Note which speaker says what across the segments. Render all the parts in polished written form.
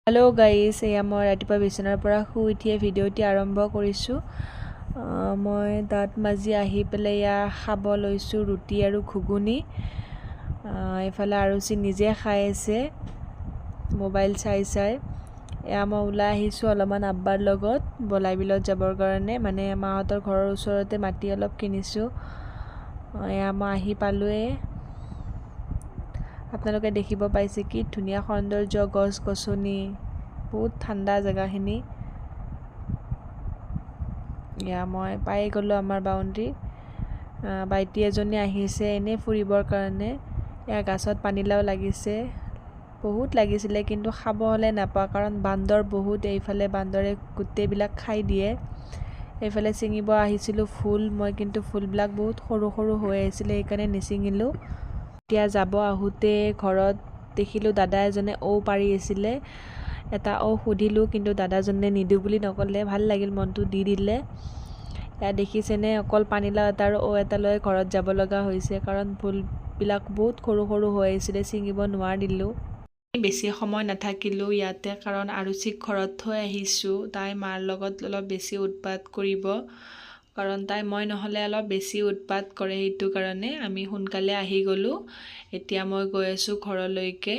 Speaker 1: Hello' guys, এয়া মই ৰাতিপুৱা বিচনাৰ পৰা শুই উঠিয়ে ভিডিঅ'টি আৰম্ভ কৰিছোঁ। মই দাঁত মাজি আহি পেলাই এয়া খাব লৈছোঁ ৰুটি আৰু ঘুগুনি। এইফালে আৰুচি নিজে খাই আছে মোবাইল চাই চাই। এয়া মই ওলাই আহিছোঁ অলপমান আব্বাৰ লগত বলাই বিলত যাবৰ কাৰণে, মানে মাহঁতৰ ঘৰৰ ওচৰতে মাটি অলপ কিনিছোঁ। এয়া মই আহি পালোঁৱে। আপোনালোকে দেখিব পাইছে কি ধুনীয়া সৌন্দৰ্য, গছ গছনি, বহুত ঠাণ্ডা জেগাখিনি। এয়া মই পাই গ'লোঁ আমাৰ বাউণ্ডৰী। বাইটি এজনী আহিছে এনেই ফুৰিবৰ কাৰণে। এয়া গছত পানীলাও লাগিছে, বহুত লাগিছিলে কিন্তু খাব হ'লে নাপাওঁ কাৰণ বান্দৰ বহুত। এইফালে বান্দৰে গোটেইবিলাক খাই দিয়ে। এইফালে ছিঙিব আহিছিলোঁ ফুল, মই কিন্তু ফুলবিলাক বহুত সৰু সৰু হৈ আহিছিলে সেইকাৰণে নিছিঙিলোঁ। এতিয়া যাব আহোঁতে ঘৰত দেখিলোঁ দাদা এজনে ঔ পাৰি আছিলে। এটা ঔ সুধিলোঁ কিন্তু দাদাজনে নিদিওঁ বুলি নক'লে, ভাল লাগিল মনটো, দি দিলে। এয়া দেখিছেনে, অকল পানীলাও এটা আৰু ঔ এটা লৈ ঘৰত যাব লগা হৈছে কাৰণ ফুলবিলাক বহুত সৰু সৰু হৈ আহিছিলে, ছিঙিব নোৱাৰিলোঁ। বেছি সময় নাথাকিলোঁ ইয়াতে কাৰণ আৰুচিক ঘৰত থৈ আহিছোঁ। তাই মাৰ লগত অলপ বেছি উৎপাত কৰিব কাৰণ মই নহ'লে অলপ বেছি উৎপাত কৰে, সেইটো কাৰণে আমি সোনকালে আহি গ'লোঁ। এতিয়া মই গৈ আছোঁ ঘৰলৈকে।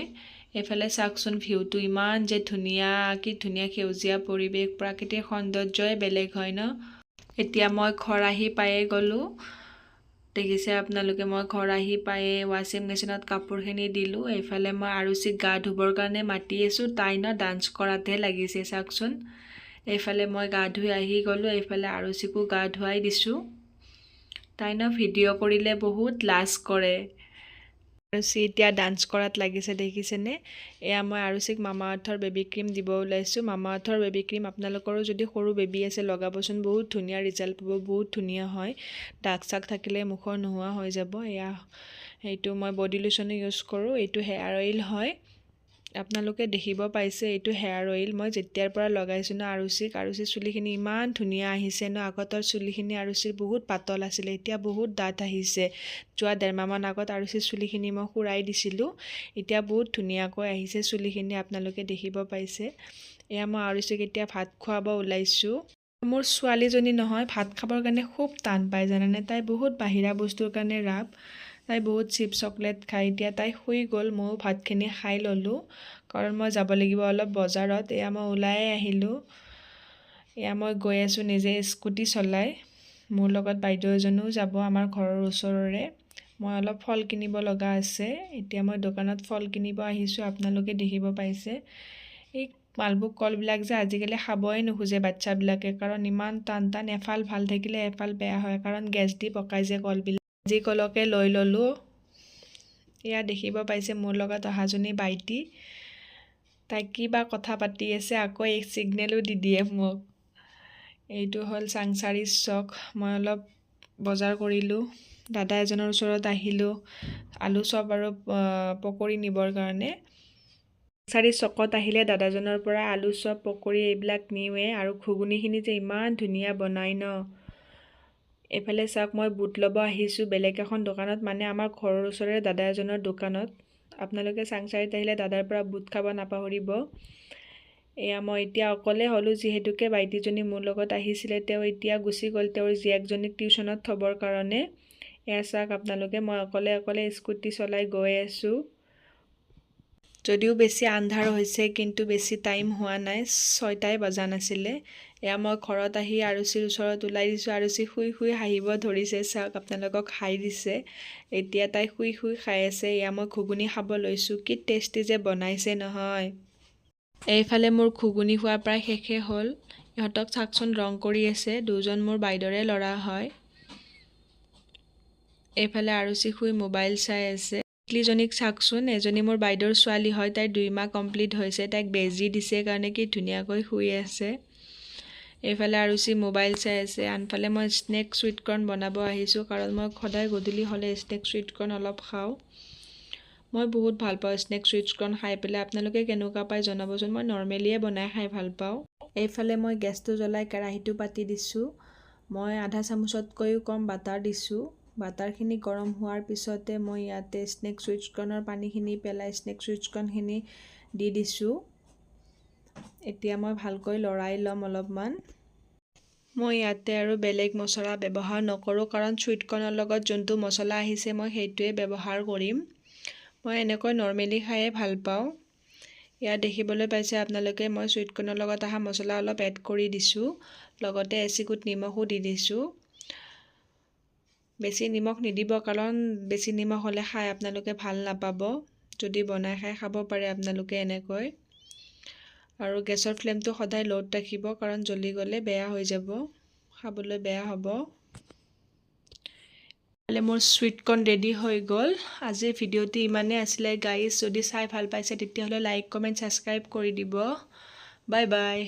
Speaker 1: এইফালে চাওকচোন ভিউটো ইমান যে ধুনীয়া, কি ধুনীয়া সেউজীয়া পৰিৱেশ, প্ৰাকৃতিক সৌন্দৰ্যই বেলেগ হয় ন। এতিয়া মই ঘৰ আহি পায়ে গ'লোঁ। দেখিছে আপোনালোকে, মই ঘৰ আহি পায়ে ৱাশ্বিং মেচিনত কাপোৰখিনি দিলোঁ। এইফালে মই আৰুচিক গা ধুবৰ কাৰণে মাতি আছোঁ। তাই ডান্স কৰাতহে লাগিছে চাওকচোন। এইফালে মই গা ধুই আহি গ'লোঁ। এইফালে আৰুচিকো গা ধুৱাই দিছোঁ। তাই ভিডিঅ' কৰিলে বহুত লাজ কৰে। আৰুচি এতিয়া ডান্স কৰাত লাগিছে, দেখিছেনে। এয়া মই আৰুচিক মামা আৰ্থৰ বেবী ক্ৰীম দিব ওলাইছোঁ। মামা আৰ্থৰ বেবী ক্ৰীম আপোনালোকৰো যদি সৰু বেবী আছে লগাবচোন, বহুত ধুনীয়া ৰিজাল্ট পাব, বহুত ধুনীয়া হয়। দাগ চাগ থাকিলে মুখৰ নোহোৱা হৈ যাব। এয়া এইটো মই বডি লোচনো ইউজ কৰোঁ। এইটো হেয়াৰ অইল হয়, আপোনালোকে দেখিব পাইছে। এইটো হেয়াৰ অইল মই যেতিয়াৰ পৰা লগাইছোঁ ন আৰুচিৰ চুলিখিনি ইমান ধুনীয়া আহিছে ন। আগতৰ চুলিখিনি আৰুচিৰ বহুত পাতল আছিলে, এতিয়া বহুত ডাঠ আহিছে। যোৱা 1.5 মাহমান আগত আৰুচিৰ চুলিখিনি মই খুৰাই দিছিলোঁ, এতিয়া বহুত ধুনীয়াকৈ আহিছে চুলিখিনি, আপোনালোকে দেখিব পাইছে। এয়া মই আৰুচিক এতিয়া ভাত খুৱাব ওলাইছোঁ। মোৰ ছোৱালীজনী নহয়, ভাত খাবৰ কাৰণে খুব টান পায় জানেনে। তাই বহুত বাহিৰা বস্তুৰ কাৰণে ৰাপ। তাই বহুত চিপছ চকলেট খায়। এতিয়া তাই শুই গ'ল, ময়ো ভাতখিনি খাই ল'লোঁ কাৰণ মই যাব লাগিব অলপ বজাৰত। এয়া মই ওলাই আহিলোঁ। এয়া মই গৈ আছোঁ নিজে স্কুটি চলাই। মোৰ লগত বাইদেউ এজনীও যাব, আমাৰ ঘৰৰ ওচৰৰে। মই অলপ ফল কিনিব লগা আছে। এতিয়া মই দোকানত ফল কিনিব আহিছোঁ, আপোনালোকে দেখিব পাইছে। এই মালভোগ কলবিলাক যে আজিকালি খাবই নোখোজে বাচ্ছাবিলাকে কাৰণ ইমান টান টান, এফাল ভাল থাকিলে এফাল বেয়া হয় কাৰণ গেছ দি পকাই যে কলবিলাক। যি কলকে লৈ ল'লোঁ। এয়া দেখিব পাইছে মোৰ লগত অহাজনী বাইটি, তাই কিবা কথা পাতি আছে, আকৌ এক ছিগনেলো দি দিয়ে মোক। এইটো হ'ল চাংচাৰি চক। মই অলপ বজাৰ কৰিলোঁ, দাদা এজনৰ ওচৰত আহিলোঁ আলু চপ আৰু পকৰি নিবৰ কাৰণে। চাংচাৰি চকত আহিলে দাদাজনৰ পৰা আলু চপ পকৰি এইবিলাক নিওঁৱে, আৰু ঘুগুনিখিনি যে ইমান ধুনীয়া বনাই ন। এইফালে চাওক, মই বুট ল'ব আহিছোঁ বেলেগ এখন দোকানত, মানে আমাৰ ঘৰৰ ওচৰৰে দাদা এজনৰ দোকানত। আপোনালোকে চাংচাৰিত আহিলে দাদাৰ পৰা বুট খাব নাপাহৰিব। এয়া মই এতিয়া অকলে হ'লোঁ যিহেতুকে বাইটিজনী মোৰ লগত আহিছিলে, তেওঁ এতিয়া গুচি গ'ল তেওঁৰ জীয়েকজনীক টিউশ্যনত থ'বৰ কাৰণে। এয়া চাওক আপোনালোকে, মই অকলে অকলে স্কুটি চলাই গৈ আছোঁ। যদিও বেছি আন্ধাৰ হৈছে কিন্তু বেছি টাইম হোৱা নাই, 6টাই বজা নাছিলে। এয়া মই ঘৰত আহি আৰুচিৰ ওচৰত ওলাই দিছোঁ। আৰুচি শুই শুই হাঁহিব ধৰিছে, চাওক আপোনালোকক হাঁহি দিছে। এতিয়া তাই শুই শুই খাই আছে। এয়া মই ঘুগুনি খাব লৈছোঁ, কি টেষ্টি যে বনাইছে নহয়। এইফালে মোৰ ঘুগুনি খোৱা প্ৰায় শেষে হ'ল। ইহঁতক চাওকচোন ৰং কৰি আছে, দুজন মোৰ বাইদেউৰে ল'ৰা হয়। এইফালে আৰুচি শুই মোবাইল চাই আছে। টিকলিজনীক চাওকচোন, এজনী মোৰ বাইদেউৰ ছোৱালী হয়, তাইৰ 2 মাহ কমপ্লিট হৈছে। তাইক বেজি দিছে কাৰণে কি ধুনীয়াকৈ শুই আছে। এইফালে আৰুচি মোবাইল চাই আছে। আনফালে মই স্নেক চুইটকৰ্ণ বনাব আহিছোঁ কাৰণ মই সদায় গধূলি হ'লে স্নেক চুইটকৰ্ণ অলপ খাওঁ। মই বহুত ভাল পাওঁ স্নেক চুইটকৰ্ণ খাই পেলাই। আপোনালোকে কেনেকুৱা পায় জনাবচোন, মই নৰ্মেলিয়ে বনাই খাই ভাল পাওঁ। এইফালে মই গেছটো জ্বলাই কেৰাহীটো পাতি দিছোঁ। মই আধা চামুচতকৈও কম বাটাৰ দিছোঁ। বাটাৰখিনি গৰম হোৱাৰ পিছতে মই ইয়াতে স্নেক চুইটকৰ্ণৰ পানীখিনি পেলাই স্নেক চুইটকৰ্ণখিনি দি দিছোঁ। এতিয়া মই ভালকৈ লৰাই ল'ম অলপমান। মই ইয়াতে আৰু বেলেগ মছলা ব্যৱহাৰ নকৰোঁ, কাৰণ চুইটকৰ্ণৰ লগত যোনটো মছলা আহিছে মই সেইটোৱে ব্যৱহাৰ কৰিম। মই এনেকৈ নৰ্মেলি খায়ে ভাল পাওঁ। ইয়াত দেখিবলৈ পাইছে আপোনালোকে মই চুইটকৰ্ণৰ লগত অহা মছলা অলপ এড কৰি দিছোঁ, লগতে এচিকুট নিমখো দি দিছোঁ। বেছি নিমখ নিদিব, কাৰণ বেছি নিমখ হ'লে খাই আপোনালোকে ভাল নাপাব। যদি বনাই খাই খাব পাৰে আপোনালোকে এনেকৈ। আৰু গেছৰ ফ্লেমটো সদায় ল'ত ৰাখিব, কাৰণ জ্বলি গ'লে বেয়া হৈ যাব, খাবলৈ বেয়া হ'ব। মোৰ চুইটকৰ্ণ ৰেডি হৈ গ'ল। আজিৰ ভিডিঅ'টি ইমানেই আছিলে গাইজ। যদি চাই ভাল পাইছে তেতিয়াহ'লে লাইক, কমেণ্ট, ছাবস্ক্ৰাইব কৰি দিব। Bye bye.